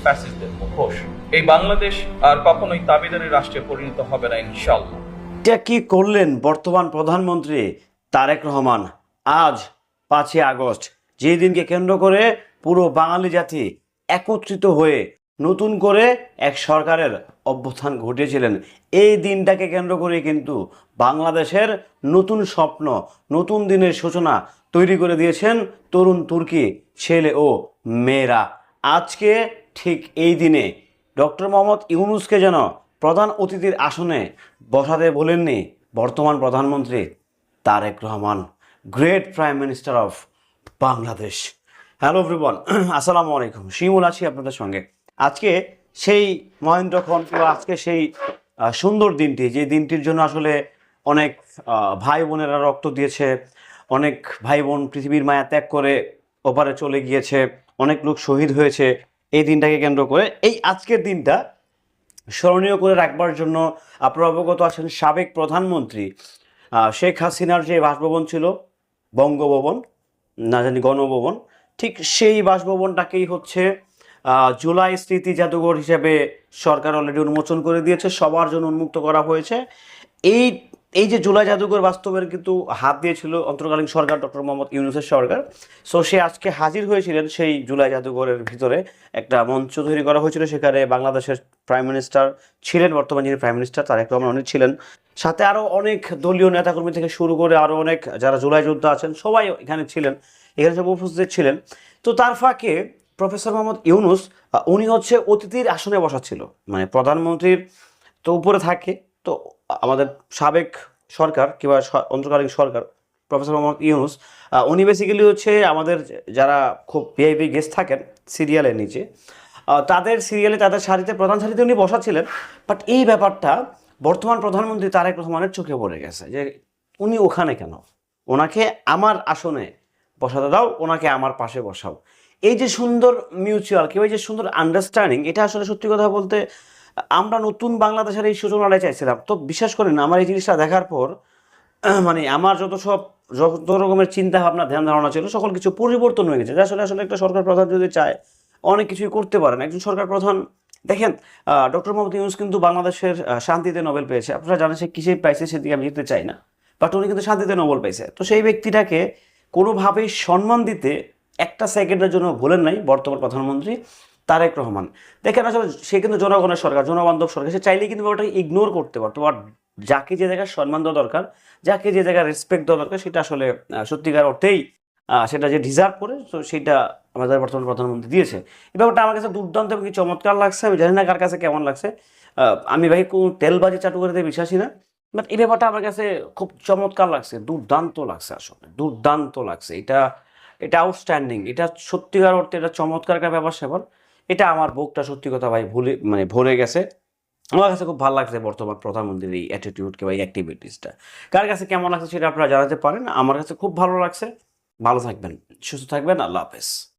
ফ্যাসিস্টদের মুখোশ। এই বাংলাদেশ আর কখনোই তাবেদারি রাষ্ট্রে পরিণত হবে না ইনশাআল্লাহ। এটা কি করলেন বর্তমান প্রধানমন্ত্রী তারেক রহমান আজ 5ই আগস্ট, যে দিনকে কেন্দ্র করে পুরো বাঙালি জাতি একত্রিত হয়ে নতুন করে এক সরকারের অভ্যুত্থান ঘটিয়েছিলেন। এই দিনটাকে কেন্দ্র করে কিন্তু বাংলাদেশের নতুন স্বপ্ন, নতুন দিনের সূচনা তৈরি করে দিয়েছেন তরুণ তুর্কি ছেলে ও মেয়েরা। আজকে ঠিক এই দিনে ডক্টর মোহাম্মদ ইউনূসকে যেন প্রধান অতিথির আসনে বসাতে বলেননি বর্তমান প্রধানমন্ত্রী Tarique Rahman, great prime minister of Bangladesh. Hello everyone, আসসালামু আলাইকুম। শিমুল আছি আপনাদের সঙ্গে। আজকে সেই মহেন্দ্রক্ষণ কিংবা আজকে সেই সুন্দর দিনটি, যে দিনটির জন্য আসলে অনেক ভাই বোনেরা রক্ত দিয়েছে, অনেক ভাই বোন পৃথিবীর মায়া ত্যাগ করে ওপারে চলে গিয়েছে, অনেক লোক শহীদ হয়েছে। এই দিনটাকে কেন্দ্র করে এই আজকের দিনটা স্মরণীয় করে রাখবার জন্য আপনারা অবগত আছেন সাবেক প্রধানমন্ত্রী শেখ হাসিনার যে বাসভবন ছিল, বঙ্গভবন না জানি গণভবন, ঠিক সেই বাসভবনটাকেই হচ্ছে জুলাই স্মৃতি জাদুঘর হিসেবে সরকার অলরেডি উন্মোচন করে দিয়েছে, সবার জন্য উন্মুক্ত করা হয়েছে। এই এই যে জুলাই জাদুঘর বাস্তবের কিন্তু হাত দিয়েছিল অন্তর্কালীন সরকার, ডক্টর মোহাম্মদ ইউনূসের সরকার। সো সে আজকে হাজির হয়েছিলেন সেই জুলাই জাদুঘরের ভিতরে। একটা মঞ্চ তৈরি করা হয়েছিল, সেখানে বাংলাদেশের প্রাইম মিনিস্টার ছিলেন, বর্তমান যিনি প্রাইম মিনিস্টার তারেক রহমান উনি ছিলেন, সাথে আরও অনেক দলীয় নেতাকর্মী থেকে শুরু করে আরও অনেক যারা জুলাই যোদ্ধা আছেন সবাই এখানে ছিলেন, এখানে সব উপস্থিত ছিলেন। তো তার ফাঁকে প্রফেসর মোহাম্মদ ইউনূস উনি হচ্ছে অতিথির আসনে বসাচ্ছিল, মানে প্রধানমন্ত্রীর তো উপরে থাকে। তো আমাদের সাবেক সরকার কিংবা অন্তর্কালীন সরকার প্রফেসর মোহাম্মদ ইউনূস উনি বেসিক্যালি হচ্ছে আমাদের যারা খুব ভিআইপি গেস্ট থাকেন সিরিয়ালের নিচে, তাদের সিরিয়ালে তাদের সারিতে প্রধান সারিতে উনি বসাচ্ছিলেন। বাট এই ব্যাপারটা বর্তমান প্রধানমন্ত্রী তারেক রহমানের চোখে পড়ে গেছে যে উনি ওখানে কেন, ওনাকে আমার আসনে বসাতে দাও, ওনাকে আমার পাশে বসাও। এই যে সুন্দর মিউচুয়াল কিংবা এই যে সুন্দর আন্ডারস্ট্যান্ডিং, এটা আসলে সত্যি কথা বলতে আমরা নতুন বাংলাদেশের এই সূচনাটাই চাইছিলাম। তো বিশ্বাস করেন আমার এই জিনিসটা দেখার পর মানে আমার যত রকমের চিন্তা ভাবনা ধ্যান ধারণা ছিল সকল কিছু পরিবর্তন হয়ে গেছে। যে আসলে আসলে একটা সরকার প্রধান যদি চায় অনেক কিছুই করতে পারেন। একজন সরকার প্রধান দেখেন, ডক্টর মোহাম্মদ ইউনূস কিন্তু বাংলাদেশের শান্তিতে নোবেল পেয়েছে। আপনারা জানেন সে কিসে পাইছে, সেদিকে আমি যেতে চাই না, বাট উনি কিন্তু শান্তিতে নোবেল পেয়েছে। তো সেই ব্যক্তিটাকে কোনোভাবেই সম্মান দিতে একটা সেকেন্ডের জন্য ভুলেন নাই বর্তমান প্রধানমন্ত্রী তারেক রহমান। দেখেন আসলে সে কিন্তু জনগণের সরকার, জনবান্ধব সরকার, সে চাইলেই কিন্তু ওটাকে ইগনোর করতে পারতো। আর যাকে যে জায়গায় সম্মান দেওয়া দরকার, যাকে যে জায়গায় রেসপেক্ট দেওয়া দরকার, সেটা আসলে সত্যিকার অর্থেই সেটা যে ডিজার্ভ করে, তো সেটা আমাদের বর্তমান প্রধানমন্ত্রী দিয়েছে। এই ব্যাপারটা আমার কাছে দুর্দান্ত এবং চমৎকার লাগছে। আমি জানি না কার কাছে কেমন লাগছে। আমি ভাই কোনো তেলবাজি চাটু করে দিয়ে বিশ্বাসী না, বাট এই ব্যাপারটা আমার কাছে খুব চমৎকার লাগছে, দুর্দান্ত লাগছে, আসলে দুর্দান্ত লাগছে। এটা এটা আউটস্ট্যান্ডিং, এটা সত্যিকার অর্থে এটা চমৎকার একটা ব্যাপার স্যাপার। এটা আমার বুকটা সত্যি কথা ভাই ভরে গেছে। আমার কাছে খুব ভালো লাগছে বর্তমান প্রধানমন্ত্রীর এই অ্যাটিটিউড কিংবা এই অ্যাক্টিভিটিসটা। কার কাছে কেমন লাগছে সেটা আপনারা জানাতে পারেন। আমার কাছে খুব ভালো লাগছে। ভালো থাকবেন, সুস্থ থাকবেন, আল্লাহ হাফেজ।